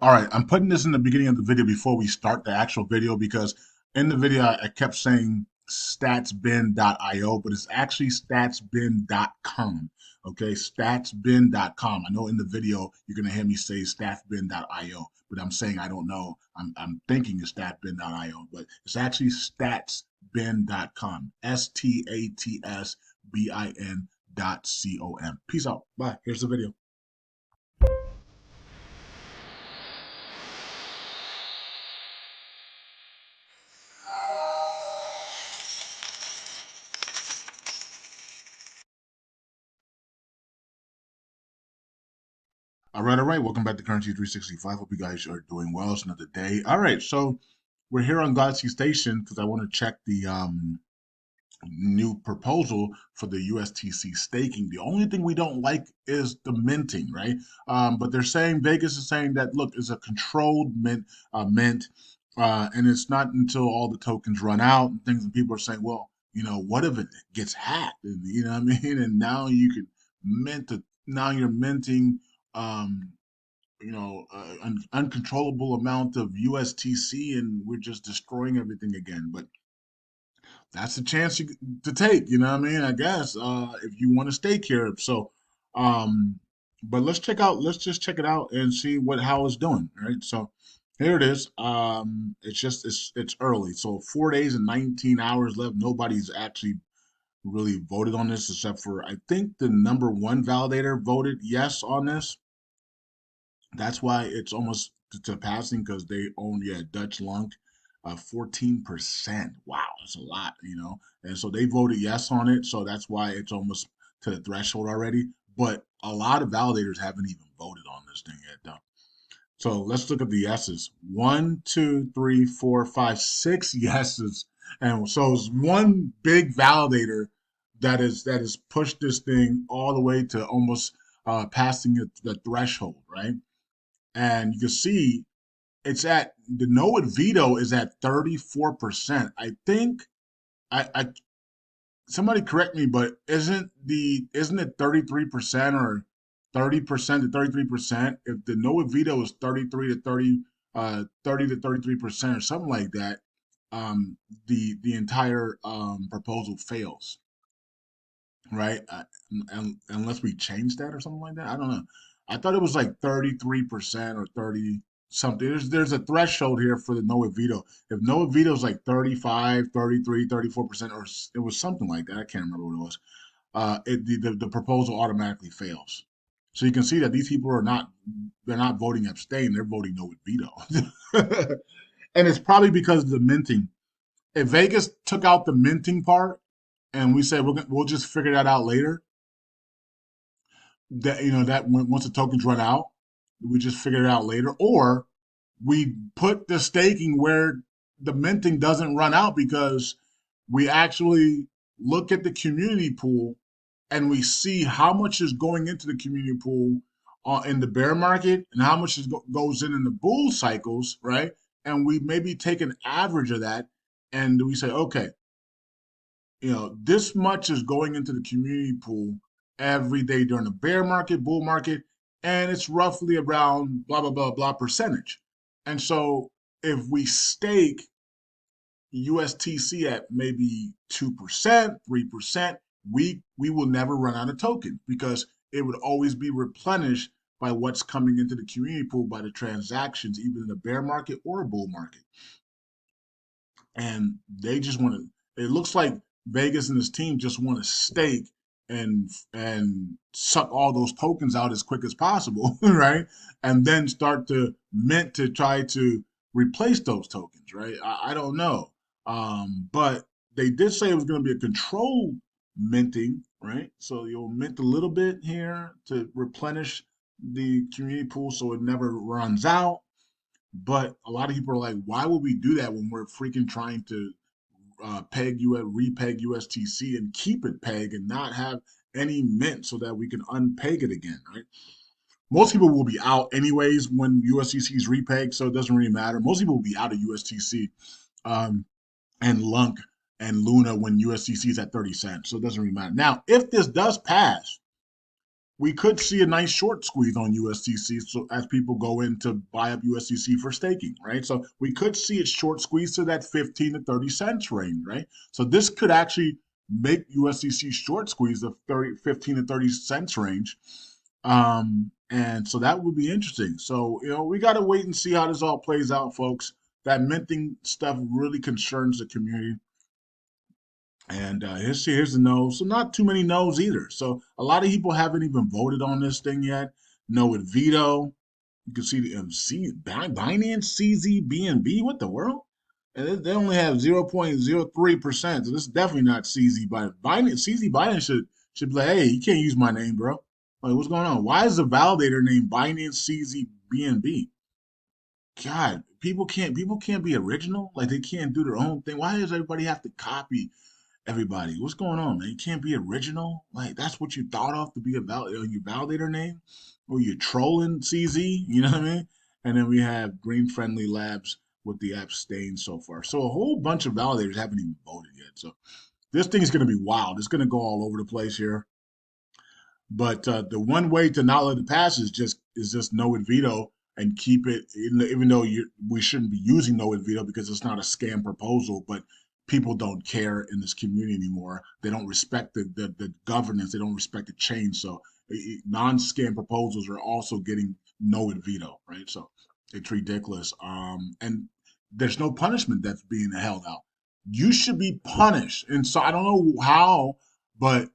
All right, I'm putting this in the beginning of the video before we start the actual video because in the video I kept saying statsbin.io, but it's actually statsbin.com. Okay, statsbin.com. I know in the video you're gonna hear me say statsbin.io, but I'm saying I don't know. I'm thinking it's statsbin.io, but it's actually statsbin.com. statsbin.com. Peace out. Bye. Here's the video. All right, all right. Welcome back to Currency 365. Hope you guys are doing well. It's another day. All right, so we're here on Galaxy Station because I want to check the new proposal for the USTC staking. The only thing we don't like is the minting, right? But they're saying Vegas is saying that look, it's a controlled mint, and it's not until all the tokens run out and things. And people are saying, well, what if it gets hacked? And you know what I mean? And now you can mint. Now you're minting. Um, an uncontrollable amount of USTC, and we're just destroying everything again. But that's the chance to take. You know what I mean? I guess if you want to stake here. So, um, but let's just check it out and see how it's doing. Right. So here it is. It's early. So 4 days and 19 hours left. Nobody's actually really voted on this except for I think the number one validator voted yes on this. That's why it's almost to passing because they own, yeah, Dutch Lunk, 14%. Wow, that's a lot. And so they voted yes on it. So that's why it's almost to the threshold already. But a lot of validators haven't even voted on this thing yet, though. So let's look at the yeses. One, two, three, four, five, six yeses. And so it's one big validator that has pushed this thing all the way to almost passing the threshold, right? And you can see it's at the no veto is at 34%. I think I somebody correct me, but isn't it 33% or 30% to 33%? If the no veto is 33 to 30 to 33% or something like that, the entire proposal fails, right? Unless we change that or something like that. I don't know. I thought it was like 33% or 30 something. There's a threshold here for the no veto. If no veto is like 35, 33, 34%, or it was something like that. I can't remember what it was. The proposal automatically fails. So you can see that these people they're not voting abstain, they're voting no veto. And it's probably because of the minting. If Vegas took out the minting part and we said we'll just figure that out later, that once the tokens run out, we just figure it out later, or we put the staking where the minting doesn't run out because we actually look at the community pool and we see how much is going into the community pool in the bear market and how much goes in the bull cycles, right? And we maybe take an average of that and we say, okay, this much is going into the community pool every day during the bear market, bull market, and it's roughly around blah, blah, blah, blah percentage. And so if we stake USTC at maybe 2%, 3%, we will never run out of tokens because it would always be replenished by what's coming into the community pool by the transactions, even in the bear market or a bull market. And they just want to. It looks like Vegas and his team just want to stake and suck all those tokens out as quick as possible, right? And then start to mint to try to replace those tokens, right? I don't know, but they did say it was going to be a controlled minting, right? So you'll mint a little bit here to replenish the community pool so it never runs out, but a lot of people are like, why would we do that when we're freaking trying to repeg USTC and keep it peg and not have any mint so that we can unpeg it again, right? Most people will be out anyways when USTC is repegged, so it doesn't really matter. Most people will be out of USTC um, and Lunk and Luna when USTC is at 30 cents, so it doesn't really matter. Now, if this does pass, we could see a nice short squeeze on USTC. So as people go in to buy up USTC for staking, right? So we could see it short squeeze to that 15 to 30 cents range, right? So this could actually make USDC short squeeze the 15 to 30 cents range. And so that would be interesting. So, we got to wait and see how this all plays out, folks. That minting stuff really concerns the community. And here's the no. So not too many no's either. So a lot of people haven't even voted on this thing yet. No with veto. You can see the Binance CZBNB. What the world? And they only have 0.03%. So this is definitely not CZ Binance. Binance should be like, hey, you can't use my name, bro. Like, what's going on? Why is the validator name Binance CZBNB? God, people can't be original. Like they can't do their own thing. Why does everybody have to copy everybody? What's going on, man? You can't be original. Like that's what you thought of to be your validator name, or you're trolling CZ. You know what I mean? And then we have Green Friendly Labs with the app staying so far. So a whole bunch of validators haven't even voted yet. So this thing is going to be wild. It's going to go all over the place here. But the one way to not let it pass is just no with veto and keep it. Even though we shouldn't be using no with veto because it's not a scam proposal, but people don't care in this community anymore. They don't respect the governance. They don't respect the change. So non-scam proposals are also getting no with veto, right? So it's ridiculous. And there's no punishment that's being held out. You should be punished. And so I don't know how, but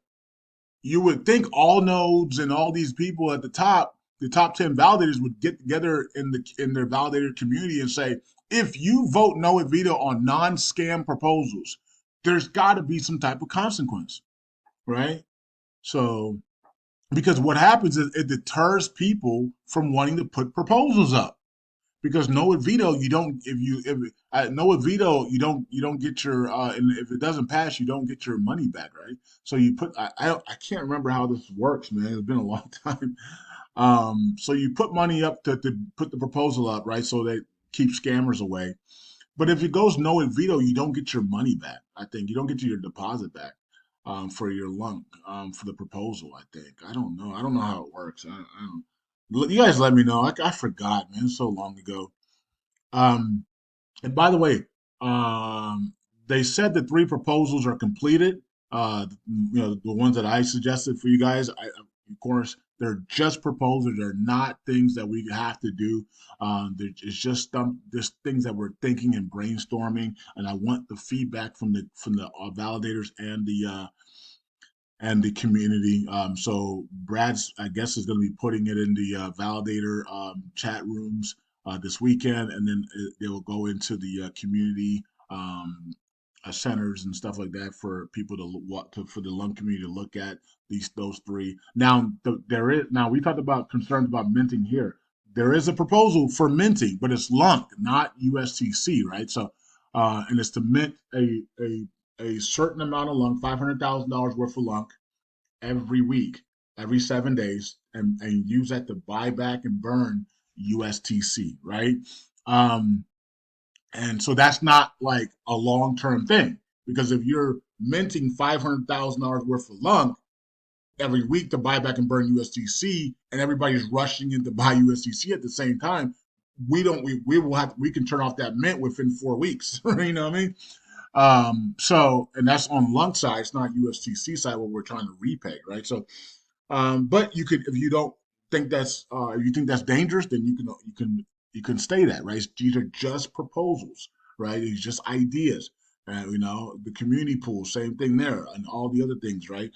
you would think all nodes and all these people at the top 10 validators would get together in their validator community and say, if you vote no at veto on non-scam proposals, there's got to be some type of consequence, right? So, because what happens is it deters people from wanting to put proposals up because no veto you don't if no veto you don't get your and if it doesn't pass you don't get your money back, right? So you put I can't remember how this works, man. It's been a long time. So you put money up to put the proposal up, right? So that keeps scammers away. But if it goes no and veto, you don't get your money back. I think you don't get your deposit back for your lunk for the proposal. I think I don't know. I don't know how it works. I don't. You guys let me know. I forgot, man. It's so long ago. Um, and by the way, um, they said the three proposals are completed. The ones that I suggested for you guys. Of course, they're just proposals. They're not things that we have to do. It's just things that we're thinking and brainstorming. And I want the feedback from the validators and the community. So Brad's, I guess, is going to be putting it in the validator chat rooms this weekend, and then they will go into the community centers and stuff like that for people for the lung community to look at those three. Now, we talked about concerns about minting here. There is a proposal for minting, but it's lung, not USTC, right? So, and it's to mint a certain amount of lung, $500,000 worth of lung every week, every 7 days, and use that to buy back and burn USTC, right? Um, and so that's not like a long term thing because if you're minting $500,000 worth of lung every week to buy back and burn USDC, and everybody's rushing in to buy USDC at the same time, we can turn off that mint within 4 weeks. You know what I mean? So, and that's on lung side, it's not USTC side where we're trying to repay, right? So, but you could, if you don't think if you think that's dangerous, then you can stay that, right? These are just proposals, right? It's just ideas. The community pool, same thing there, and all the other things, right?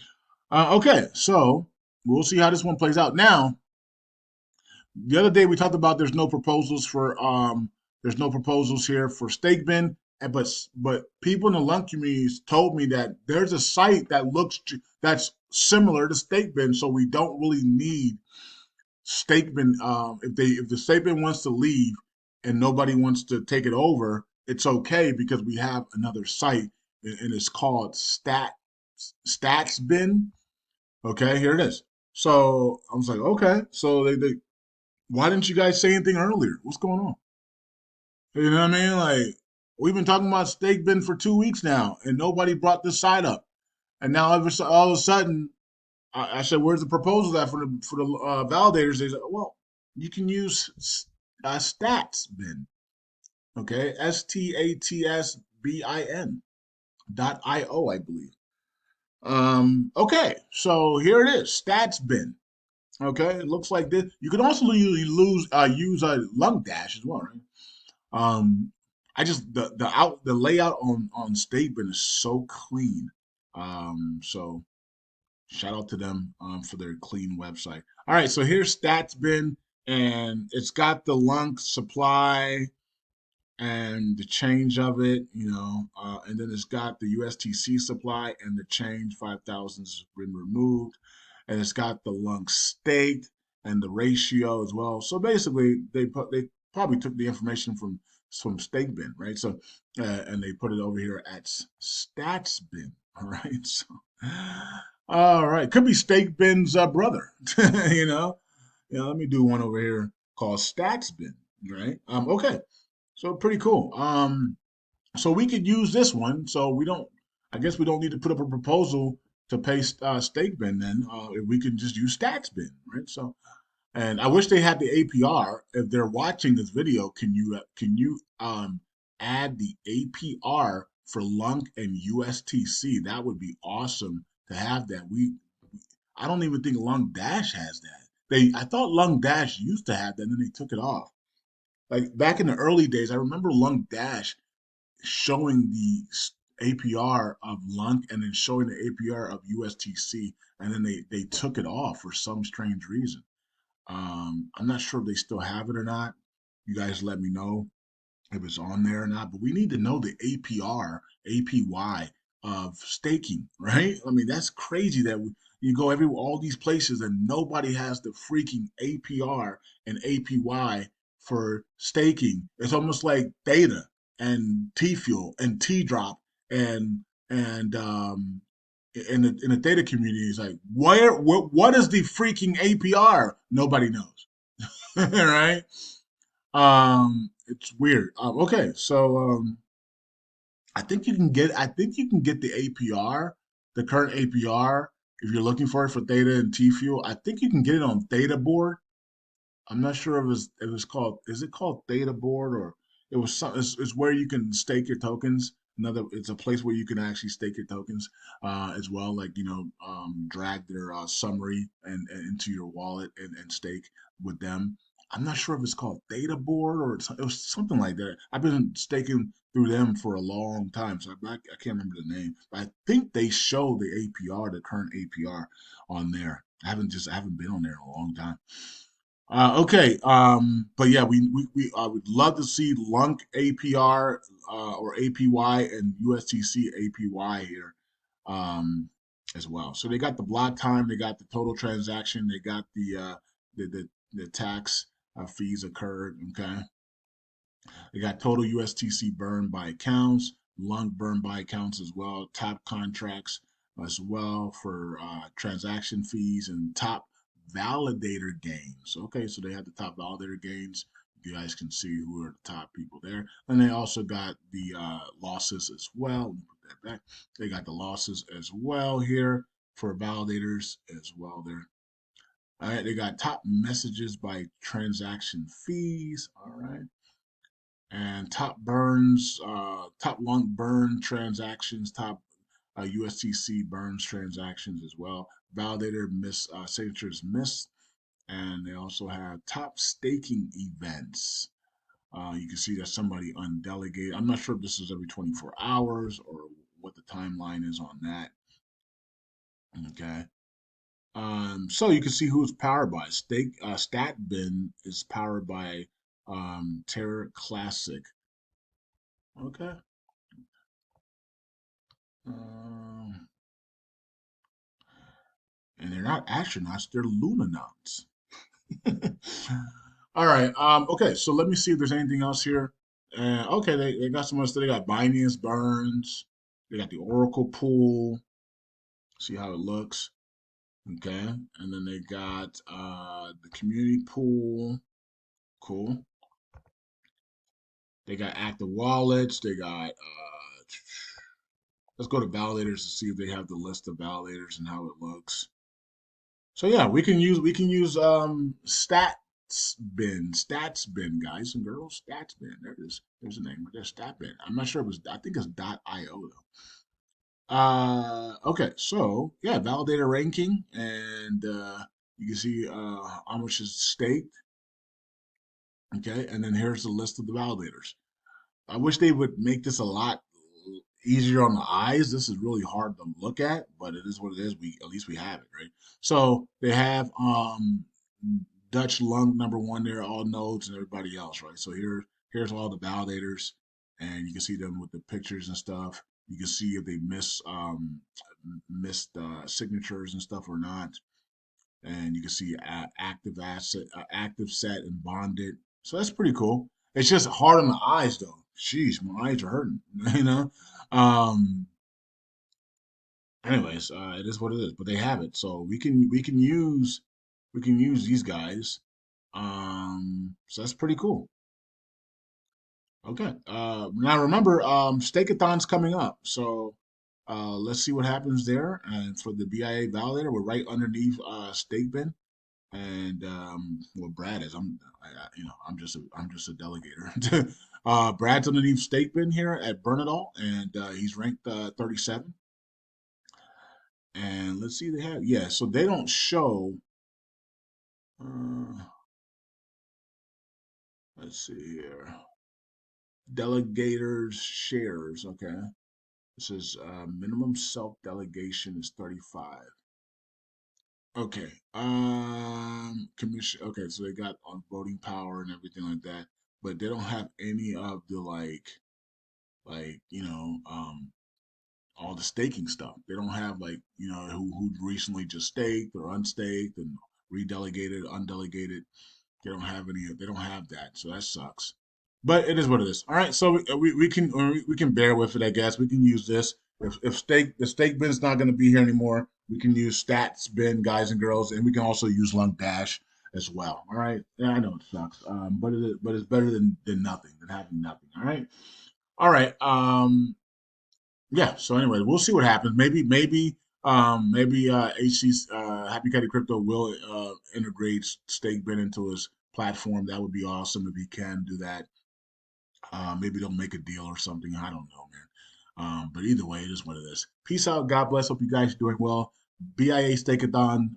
Okay, so we'll see how this one plays out. Now, the other day we talked about there's no proposals here for StakeBin, but people in the lung communities told me that there's a site that's similar to StakeBin, so we don't really need StakeBin. If the StakeBin wants to leave and nobody wants to take it over, it's okay because we have another site and it's called StatsBin. Okay, here it is. So I was like, okay, so why didn't you guys say anything earlier? What's going on? You know what I mean? Like we've been talking about steak bin for 2 weeks now, and nobody brought this side up. And now all of a sudden, I said, where's the proposal at for the validators? They said, well, you can use stats bin. Okay, STATSBIN .io, I believe. Okay, so here it is, stats bin. Okay, it looks like this. You can also use lung dash as well, right? Um, I just the layout on StateBin is so clean. So shout out to them for their clean website. All right, so here's StatsBin, and it's got the lung supply and the change of it, and then it's got the USTC supply and the change 5,000 has been removed, and it's got the lung state and the ratio as well. So basically, they probably took the information from StakeBin, right? So and they put it over here at StatsBin. All right, so all right, could be StakeBin's brother, you know. Yeah, let me do one over here called StatsBin, right? Okay. So pretty cool. So we could use this one. So we don't. I guess we don't need to put up a proposal to pay StakeBin then. If we can just use StatsBin, right? So, and I wish they had the APR. If they're watching this video, can you add the APR for Lunk and USTC? That would be awesome to have that. I don't even think Lung Dash has that. I thought Lung Dash used to have that, and then they took it off. Like back in the early days, I remember Lunk Dash showing the APR of Lunk and then showing the APR of USTC, and then they took it off for some strange reason. I'm not sure if they still have it or not. You guys let me know if it's on there or not, but we need to know the APR, APY of staking, right? I mean, that's crazy that you go all these places and nobody has the freaking APR and APY for staking. It's almost like Theta and T Fuel and T Drop and in the Theta community is like, what is the freaking APR? Nobody knows, right? It's weird. Okay, so I think you can get the APR, the current APR, if you're looking for it for Theta and T Fuel. I think you can get it on Theta board. I'm not sure if it's called, is it called Theta board, or it was some it's where you can stake your tokens. It's a place where you can actually stake your tokens as well, like drag their summary and into your wallet and stake with them. I'm not sure if it's called Theta board or it was something like that. I've been staking through them for a long time, so I can't remember the name. But I think they show the APR, the current APR, on there. I haven't been on there in a long time. Okay, but yeah, we would love to see Lunk APR or APY and USTC APY here as well. So they got the block time, they got the total transaction, they got the tax fees occurred. Okay, they got total USTC burn by accounts, Lunk burn by accounts as well, top contracts as well for transaction fees and top validator gains. Okay, so they have the top validator gains. You guys can see who are the top people there. And they also got the losses as well. Let me put that back. They got the losses as well here for validators as well there. All right, they got top messages by transaction fees. All right, and top long burn transactions, top USTC burns transactions as well. Validator signatures missed, and they also have top staking events. You can see that somebody undelegated. I'm not sure if this is every 24 hours or what the timeline is on that. Okay. So you can see who it's powered by. StatBin is powered by Terra Classic. Okay. Um, and they're not astronauts, they're lunanauts. All right. Okay, so let me see if there's anything else here. Okay, they got some other stuff. They got Binance Burns. They got the Oracle pool. See how it looks. Okay. And then they got the community pool. Cool. They got active wallets. They got let's go to validators to see if they have the list of validators and how it looks. So yeah, we can use stats bin, guys and girls, stats bin. There it is. There's a name. There's stat bin. I'm not sure it was. I think it's .io though. Okay, so yeah, validator ranking, and you can see how much is staked. Okay, and then here's the list of the validators. I wish they would make this a lot easier on the eyes. This is really hard to look at, but it is what it is. We at least we have it, right? So they have Dutch Lung number one there, all nodes and everybody else, right? So here's all the validators, and you can see them with the pictures and stuff. You can see if they missed signatures and stuff or not, and you can see active set and bonded. So that's pretty cool. It's just hard on the eyes though. Jeez, my eyes are hurting. You know. Um. Anyways, it is what it is. But they have it, so we can use these guys. So that's pretty cool. Okay. Now remember, Stakeathon's coming up, so let's see what happens there. And for the BIA validator, we're right underneath StakeBin. And well, Brad is. I'm just a delegator. Brad's underneath StakeBin here at Bernadal, and he's ranked 37. And let's see, they have, yeah. So they don't show. Uh, let's see here. Delegators shares. Okay, this is minimum self delegation is 35. Okay. Commission. Okay, so they got on voting power and everything like that, but they don't have any of the like all the staking stuff. They don't have like who recently just staked or unstaked and redelegated, undelegated. They don't have that, so that sucks. But it is what it is. All right, so we can bear with it, I guess. We can use this. If the stake bin's not going to be here anymore, we can use stats bin, guys and girls, and we can also use lung dash as well. All right, yeah, I know it sucks, but it's better than nothing, than having nothing. All right, all right. Yeah. So anyway, we'll see what happens. Maybe HC Happy Caddy Crypto will integrate StakeBin into his platform. That would be awesome if he can do that. Maybe they'll make a deal or something. I don't know, man. But either way, it is what it is. Peace out. God bless. Hope you guys are doing well. BIA Stakeathon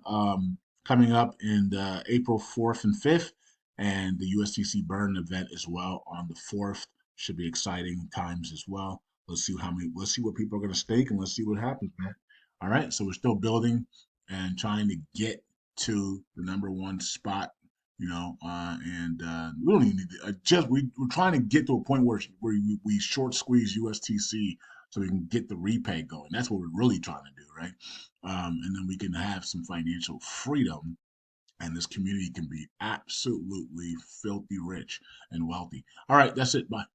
coming up in April 4th and 5th, and the USTC Burn event as well on the 4th. Should be exciting times as well. Let's see what people are going to stake, and let's see what happens, man. All right. So we're still building and trying to get to the number one spot, and we don't even need to, we're trying to get to a point where we short squeeze USTC so we can get the repay going. That's what we're really trying to do, right? And then we can have some financial freedom, and this community can be absolutely filthy rich and wealthy. All right, that's it. Bye.